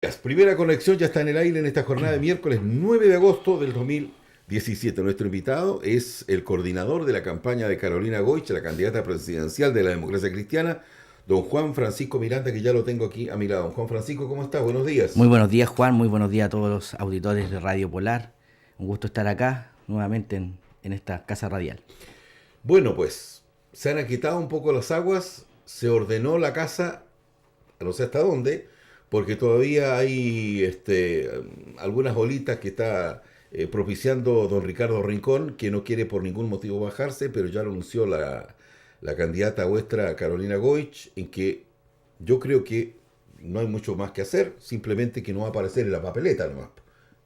La primera conexión ya está en el aire en esta jornada de miércoles 9 de agosto del 2017. Nuestro invitado es el coordinador de la campaña de Carolina Goich, la candidata presidencial de la democracia cristiana, don Juan Francisco Miranda, que ya lo tengo aquí a mi lado. Don Juan Francisco, ¿cómo está? Buenos Muy días. buenos días, Juan. Muy buenos días a todos los auditores de Radio Polar. Un gusto estar acá nuevamente en esta casa radial. Bueno, pues se han quitado un poco las aguas, se ordenó la casa, no sé hasta dónde, porque todavía hay algunas olitas que está propiciando don Ricardo Rincón, que no quiere por ningún motivo bajarse, pero ya lo anunció la candidata vuestra Carolina Goich, en que yo creo que no hay mucho más que hacer, simplemente que no va a aparecer en la papeleta nomás.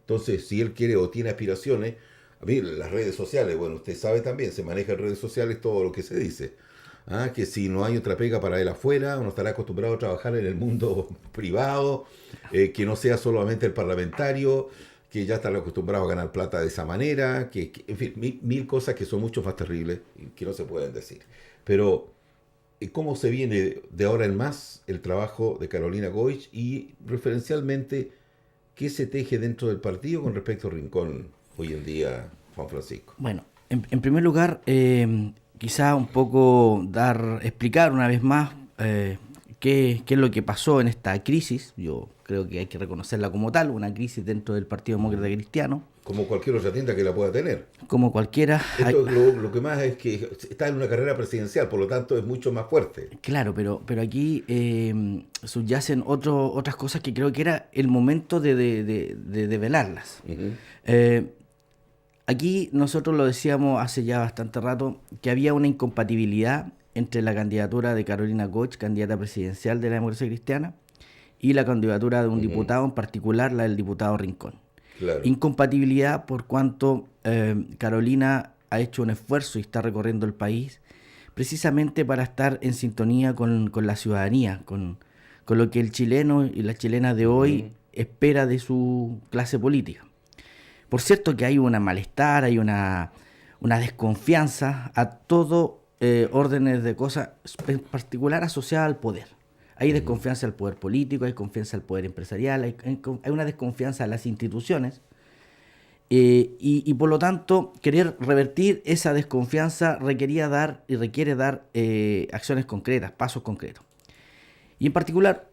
Entonces, si él quiere o tiene aspiraciones, a mí las redes sociales, bueno, usted sabe también, se maneja en redes sociales todo lo que se dice. Ah, que si no hay otra pega para él afuera, uno estará acostumbrado a trabajar en el mundo privado, que no sea solamente el parlamentario, que ya están acostumbrados a ganar plata de esa manera, en fin, mil cosas que son mucho más terribles y que no se pueden decir. Pero, ¿cómo se viene de ahora en más el trabajo de Carolina Goich y referencialmente qué se teje dentro del partido con respecto a Rincón hoy en día, Juan Francisco? Bueno, en primer lugar, quizá un poco explicar una vez más qué es lo que pasó en esta crisis. Yo creo que hay que reconocerla como tal, una crisis dentro del Partido Demócrata Cristiano. Como cualquier otra tienda que la pueda tener. Como cualquiera, Esto lo que más es que está en una carrera presidencial, por lo tanto es mucho más fuerte. claro, pero aquí subyacen otras cosas que creo que era el momento de develarlas. Ujú. Eh, Aquí nosotros lo decíamos hace ya bastante rato, que había una incompatibilidad entre la candidatura de Carolina Goich, candidata presidencial de la democracia cristiana, y la candidatura de un Ujú. diputado, en particular la del diputado Rincón. Claro. Incompatibilidad por cuanto Carolina ha hecho un esfuerzo y está recorriendo el país precisamente para estar en sintonía con la ciudadanía, con lo que el chileno y la chilena de hoy Ujú. espera de su clase política. Por cierto que hay una malestar, hay una desconfianza a todo órdenes de cosas, en particular asociada al poder. Hay Ujú. desconfianza al poder político, hay confianza al poder empresarial, hay una desconfianza a las instituciones y por lo tanto querer revertir esa desconfianza requería dar y requiere dar acciones concretas, pasos concretos. Y en particular,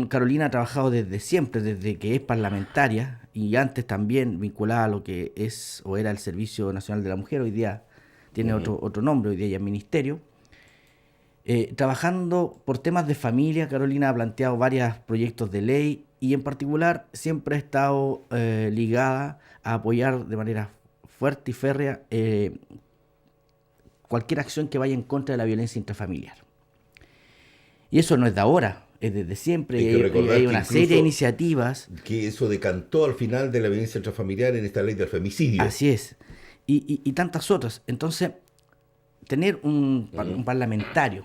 Carolina ha trabajado desde siempre, desde que es parlamentaria y antes también vinculada a lo que es o era el Servicio Nacional de la Mujer, hoy día tiene Ujú. otro nombre, hoy día ya es ministerio. Trabajando por temas de familia, Carolina ha planteado varios proyectos de ley y en particular siempre ha estado ligada a apoyar de manera fuerte y férrea cualquier acción que vaya en contra de la violencia intrafamiliar. Y eso no es de ahora, es desde siempre Hay que hay recordar que una serie de incluso iniciativas. que eso decantó al final de la violencia intrafamiliar en esta ley del femicidio. Así es. Y tantas otras. Entonces, tener un Ujú. parlamentario.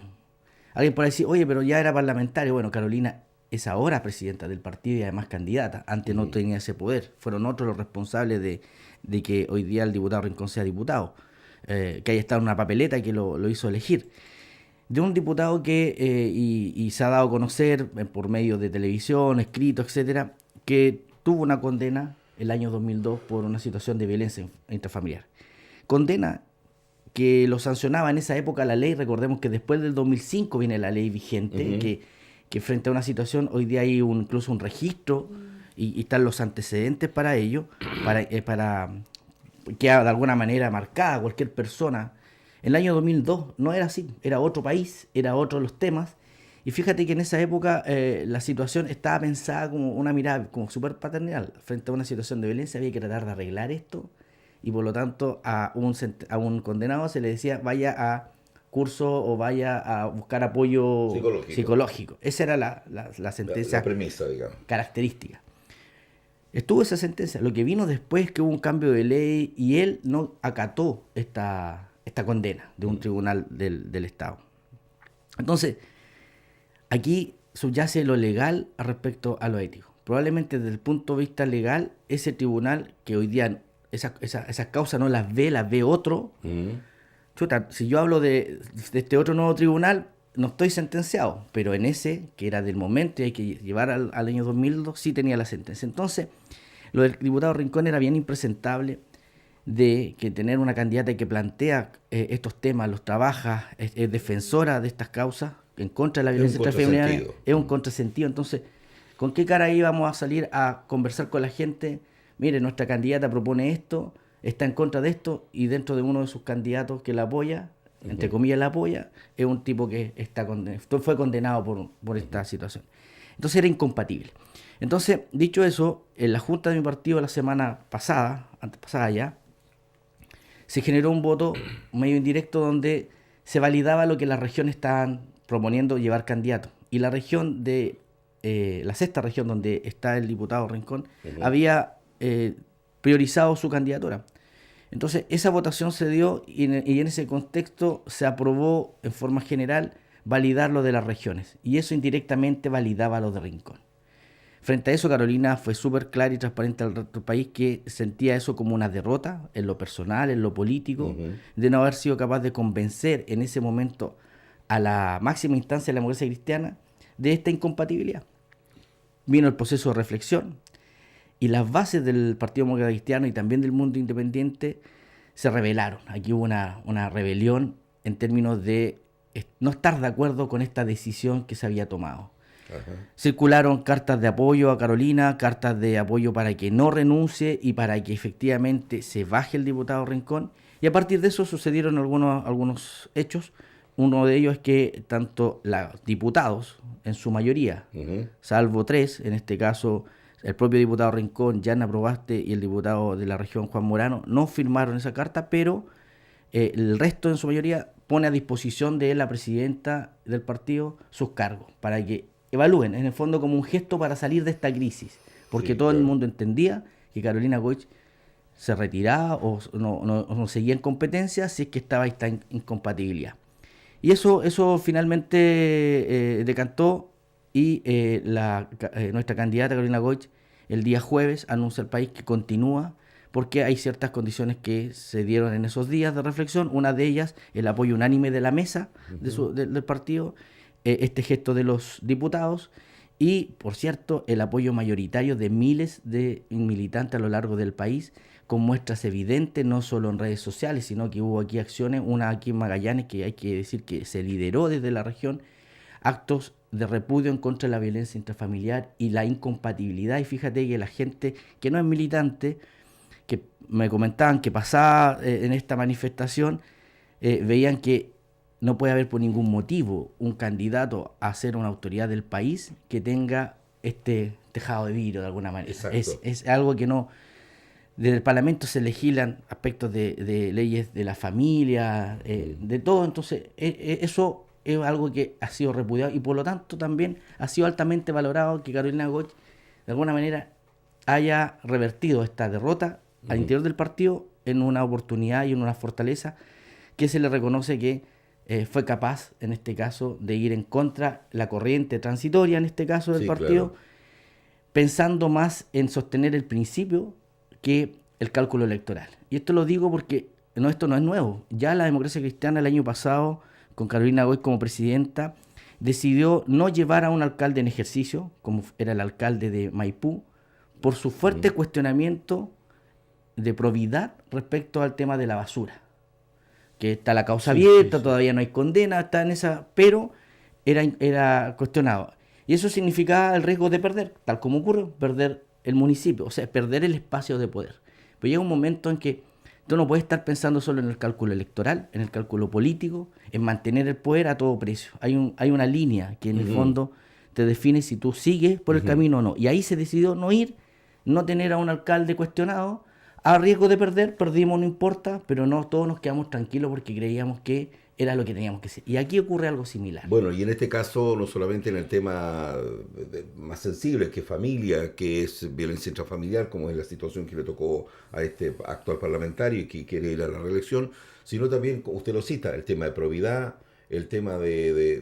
Alguien puede decir, oye, pero ya era parlamentario. Bueno, Carolina es ahora presidenta del partido y además candidata. Antes no Ujú. tenía ese poder. Fueron otros los responsables de que hoy día el diputado Rincón sea diputado. Que haya estado en una papeleta y que lo hizo elegir. De un diputado que, y se ha dado a conocer por medios de televisión, escrito, etcétera, que tuvo una condena el año 2002 por una situación de violencia intrafamiliar. Condena que lo sancionaba en esa época la ley. Recordemos que después del 2005 viene la ley vigente, Ujú. que frente a una situación, hoy día hay incluso un registro y están los antecedentes para ello, para que de alguna manera marcada cualquier persona. En el año 2002 no era así, era otro país, era otro los temas. Y fíjate que en esa época la situación estaba pensada como una mirada como súper paternal. Frente a una situación de violencia había que tratar de arreglar esto y por lo tanto a un condenado se le decía vaya a curso o vaya a buscar apoyo Psicológico. psicológico. Esa era la La sentencia premisa, digamos. característica. Estuvo esa sentencia. Lo que vino después es que hubo un cambio de ley y él no acató esta condena de un Mm. tribunal del Estado. Entonces, aquí subyace lo legal respecto a lo ético. Probablemente desde el punto de vista legal, ese tribunal que hoy día esas causas no las ve otro. Ujú. Chuta, si yo hablo de este otro nuevo tribunal, no estoy sentenciado, pero en ese, que era del momento y hay que llevar al año 2002, sí tenía la sentencia. Entonces, lo del diputado Rincón era bien impresentable de que tener una candidata que plantea estos temas, los trabaja, es defensora de estas causas, en contra de la violencia intrafamiliar, es un contrasentido. Entonces, ¿con qué cara íbamos a salir a conversar con la gente? Mire, nuestra candidata propone esto, está en contra de esto, y dentro de uno de sus candidatos que la apoya, entre comillas la apoya, es un tipo que fue condenado por esta situación. Entonces era incompatible. Entonces, dicho eso, en la junta de mi partido la semana pasada, antepasada ya, se generó un voto medio indirecto donde se validaba lo que las regiones estaban proponiendo llevar candidatos. Y la región la sexta región donde está el diputado Rincón, había priorizado su candidatura. Entonces, esa votación se dio y en ese contexto se aprobó en forma general validar lo de las regiones. Y eso indirectamente validaba lo de Rincón. Frente a eso, Carolina fue súper clara y transparente al resto del país que sentía eso como una derrota en lo personal, en lo político, de no haber sido capaz de convencer en ese momento a la máxima instancia de la democracia cristiana de esta incompatibilidad. Vino el proceso de reflexión y las bases del Partido Demócrata Cristiano y también del mundo independiente se rebelaron. Aquí hubo una rebelión en términos de no estar de acuerdo con esta decisión que se había tomado. Ajá. Circularon cartas de apoyo a Carolina, cartas de apoyo para que no renuncie y para que efectivamente se baje el diputado Rincón. Y a partir de eso sucedieron algunos hechos. Uno de ellos es que tanto los diputados, en su mayoría, salvo 3, en este caso el propio diputado Rincón, Yana Probaste y el diputado de la región Juan Morano, no firmaron esa carta, pero el resto en su mayoría pone a disposición de la presidenta del partido sus cargos para que evalúen, en el fondo como un gesto para salir de esta crisis, porque todo el mundo entendía que Carolina Goich se retiraba o no seguía en competencia si es que estaba esta incompatibilidad. Y eso finalmente decantó y nuestra candidata Carolina Goich el día jueves anuncia al país que continúa porque hay ciertas condiciones que se dieron en esos días de reflexión, una de ellas el apoyo unánime de la mesa del partido, este gesto de los diputados y, por cierto, el apoyo mayoritario de miles de militantes a lo largo del país, con muestras evidentes, no solo en redes sociales, sino que hubo aquí acciones, una aquí en Magallanes, que hay que decir que se lideró desde la región, actos de repudio en contra de la violencia intrafamiliar y la incompatibilidad. Y fíjate que la gente que no es militante, que me comentaban que pasaba en esta manifestación, veían que no puede haber por ningún motivo un candidato a ser una autoridad del país que tenga este tejado de vidrio de alguna manera. Es algo que no... Desde el Parlamento se legislan aspectos de leyes de la familia, de todo. Entonces, eso es algo que ha sido repudiado y por lo tanto también ha sido altamente valorado que Carolina Goich de alguna manera haya revertido esta derrota al interior del partido en una oportunidad y en una fortaleza que se le reconoce que fue capaz, en este caso, de ir en contra la corriente transitoria, en este caso del partido, claro, pensando más en sostener el principio que el cálculo electoral. Y esto lo digo porque esto no es nuevo. Ya la democracia cristiana el año pasado, con Carolina Goich como presidenta, decidió no llevar a un alcalde en ejercicio, como era el alcalde de Maipú, por su fuerte cuestionamiento de probidad respecto al tema de la basura. Que está la causa abierta, todavía no hay condena, está en esa, pero era cuestionado. Y eso significaba el riesgo de perder, tal como ocurre, perder el municipio, o sea, perder el espacio de poder. Pero llega un momento en que tú no puedes estar pensando solo en el cálculo electoral, en el cálculo político, en mantener el poder a todo precio. Hay una línea que en el fondo te define si tú sigues por el camino o no. Y ahí se decidió no ir, no tener a un alcalde cuestionado, a riesgo de perder, perdimos, no importa, pero no todos nos quedamos tranquilos porque creíamos que era lo que teníamos que hacer. Y aquí ocurre algo similar. Bueno, y en este caso, no solamente en el tema más sensible, que es familia, que es violencia intrafamiliar, como es la situación que le tocó a este actual parlamentario y que quiere ir a la reelección, sino también, usted lo cita, el tema de probidad, el tema de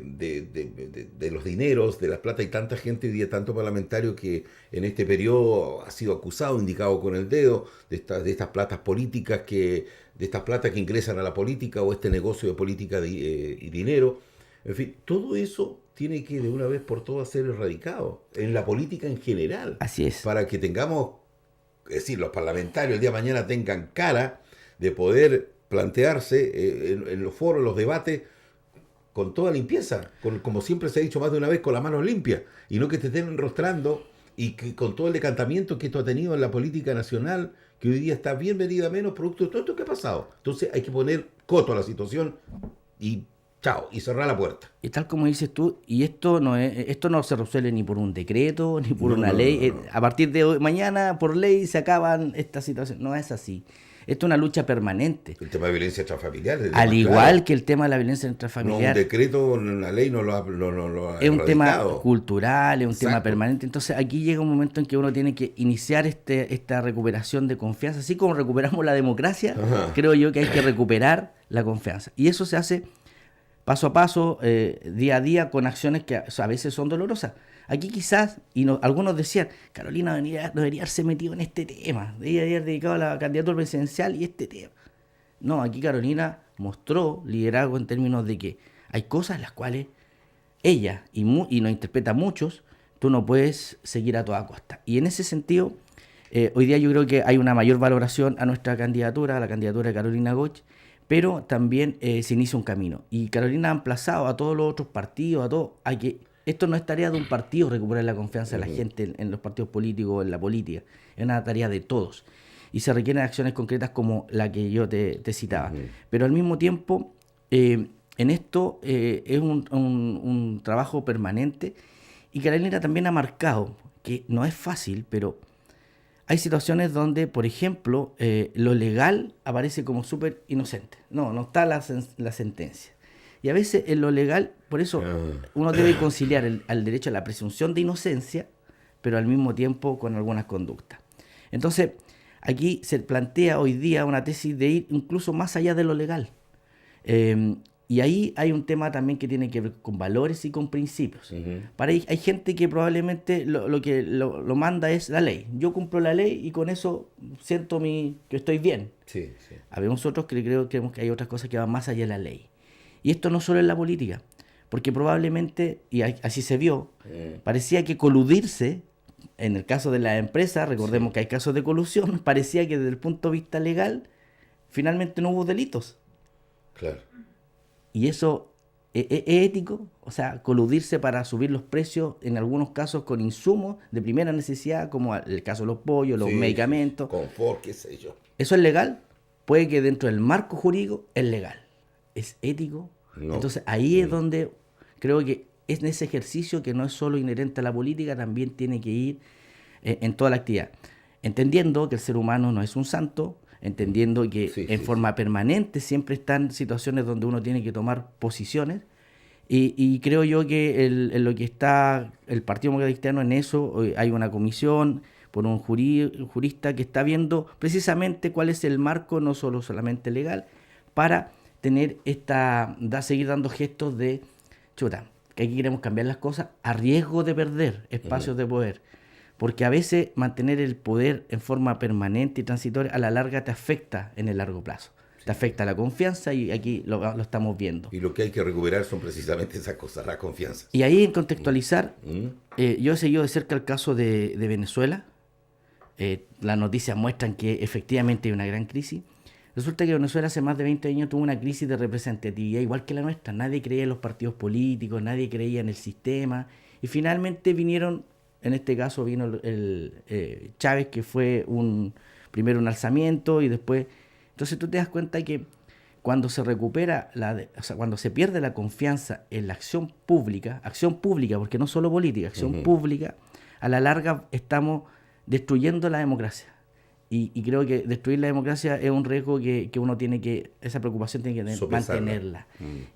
los dineros, de las plata. Hay tanta gente hoy día, tanto parlamentario, que en este periodo ha sido acusado, indicado con el dedo, de estas platas políticas, de estas plata que ingresan a la política o este negocio de política y dinero. En fin, todo eso tiene que de una vez por todas ser erradicado en la política en general, Así es. para que tengamos, es decir, los parlamentarios el día de mañana tengan cara de poder plantearse en los foros, en los debates, con toda limpieza, como siempre se ha dicho más de una vez, con las manos limpias, y no que te estén enrostrando y que con todo el decantamiento que esto ha tenido en la política nacional, que hoy día está bien venida menos producto de todo esto que ha pasado. Entonces hay que poner coto a la situación y chao, y cerrar la puerta. Y tal como dices tú, y esto no se resuelve ni por un decreto, ni por No, una no, ley. no, no. A partir de mañana, por ley, se acaban estas situaciones. No es así. Esto es una lucha permanente. El tema de violencia intrafamiliar es el Al más igual claro. que el tema de la violencia No, un intrafamiliar, decreto, una ley no lo ha es un tema erradicado. cultural, es un tema Exacto. permanente. Entonces aquí llega un momento en que uno tiene que iniciar esta recuperación de confianza. Así como recuperamos la democracia, Ajá. creo yo que hay que recuperar la confianza. Y eso se hace paso a paso, día a día, con acciones que a veces son dolorosas. Aquí quizás, algunos decían, Carolina debería haberse metido en este tema, debería haber dedicado a la candidatura presidencial y este tema. No, aquí Carolina mostró liderazgo en términos de que hay cosas en las cuales ella, y nos interpreta a muchos, tú no puedes seguir a toda costa. Y en ese sentido, hoy día yo creo que hay una mayor valoración a nuestra candidatura, a la candidatura de Carolina Goch, pero también se inicia un camino. Y Carolina ha emplazado a todos los otros partidos, a que esto no es tarea de un partido recuperar la confianza de la gente en los partidos políticos, en la política, es una tarea de todos. Y se requieren acciones concretas como la que yo te citaba. Pero al mismo tiempo, en esto es un trabajo permanente, y Carolina también ha marcado que no es fácil, pero hay situaciones donde, por ejemplo, lo legal aparece como súper inocente. No está la sentencia. Y a veces en lo legal, por eso uno debe conciliar al derecho a la presunción de inocencia, pero al mismo tiempo con algunas conductas. Entonces, aquí se plantea hoy día una tesis de ir incluso más allá de lo legal. Y ahí hay un tema también que tiene que ver con valores y con principios. Para ahí hay gente que probablemente lo que lo manda es la ley. Yo cumplo la ley y con eso siento que estoy bien. Sí, sí. Habemos otros que creemos que hay otras cosas que van más allá de la ley. Y esto no solo en la política, porque probablemente, y así se vio, parecía que coludirse, en el caso de la empresa, recordemos que hay casos de colusión, parecía que desde el punto de vista legal, finalmente no hubo delitos. Claro. Y eso es ético, o sea, coludirse para subir los precios, en algunos casos con insumos de primera necesidad, como el caso de los pollos, los Sí, medicamentos. sí, sí. Confort, qué sé yo. ¿Eso es legal? Puede que dentro del marco jurídico es legal. ¿Es ético? No. Entonces ahí es donde creo que es en ese ejercicio que no es solo inherente a la política, también tiene que ir en toda la actividad. Entendiendo que el ser humano no es un santo, entendiendo que en forma permanente siempre están situaciones donde uno tiene que tomar posiciones, y creo yo que en lo que está el Partido Demócrata Cristiano en eso, hay una comisión por un jurista que está viendo precisamente cuál es el marco, no solamente legal, para tener seguir dando gestos de chuta, que aquí queremos cambiar las cosas a riesgo de perder espacios de poder. Porque a veces mantener el poder en forma permanente y transitoria a la larga te afecta en el largo plazo. Te afecta la confianza, y aquí lo estamos viendo. Y lo que hay que recuperar son precisamente esas cosas, la confianza. Y ahí en contextualizar, yo he seguido de cerca el caso de Venezuela. Las noticias muestran que efectivamente hay una gran crisis. Resulta que Venezuela hace más de 20 años tuvo una crisis de representatividad igual que la nuestra. Nadie creía en los partidos políticos, nadie creía en el sistema. Y finalmente vinieron, en este caso vino Chávez, que fue primero un alzamiento y después... Entonces tú te das cuenta que cuando se recupera, cuando se pierde la confianza en la acción pública, porque no solo política, acción pública, a la larga estamos destruyendo la democracia. Y creo que destruir la democracia es un riesgo que uno tiene que, esa preocupación tiene que mantenerla.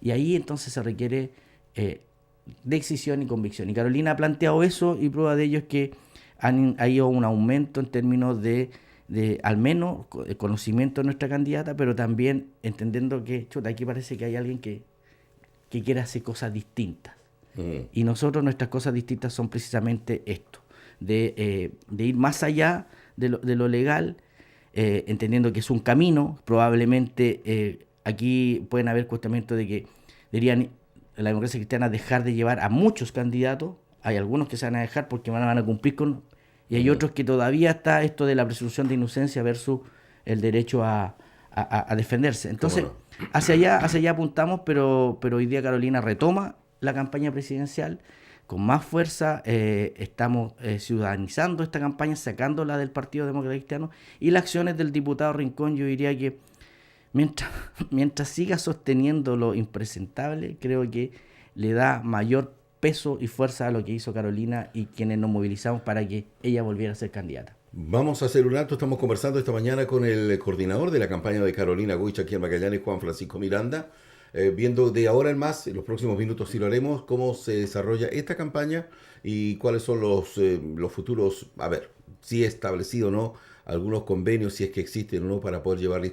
Y ahí entonces se requiere decisión y convicción. Y Carolina ha planteado eso, y prueba de ello es que ha ido un aumento en términos de al menos el conocimiento de nuestra candidata, pero también entendiendo que aquí parece que hay alguien que quiere hacer cosas distintas. Y nosotros, nuestras cosas distintas son precisamente esto, de ir más allá de lo legal, entendiendo que es un camino. Probablemente aquí pueden haber cuestionamientos de que deberían la democracia cristiana dejar de llevar a muchos candidatos. Hay algunos que se van a dejar porque van a cumplir con... Y hay otros que todavía está esto de la presunción de inocencia versus el derecho a defenderse. Entonces, ¿Cómo hacia allá apuntamos, pero hoy día Carolina retoma la campaña presidencial con más fuerza. Estamos ciudadanizando esta campaña, sacándola del Partido Demócrata Cristiano, y las acciones del diputado Rincón, yo diría que mientras siga sosteniendo lo impresentable, creo que le da mayor peso y fuerza a lo que hizo Carolina y quienes nos movilizamos para que ella volviera a ser candidata. Vamos a hacer un alto. Estamos conversando esta mañana con el coordinador de la campaña de Carolina Goich aquí en Magallanes, Juan Francisco Miranda, viendo de ahora en más, en los próximos minutos sí lo haremos, cómo se desarrolla esta campaña y cuáles son los futuros, a ver, si es establecido o no, algunos convenios, si es que existen o no, para poder llevar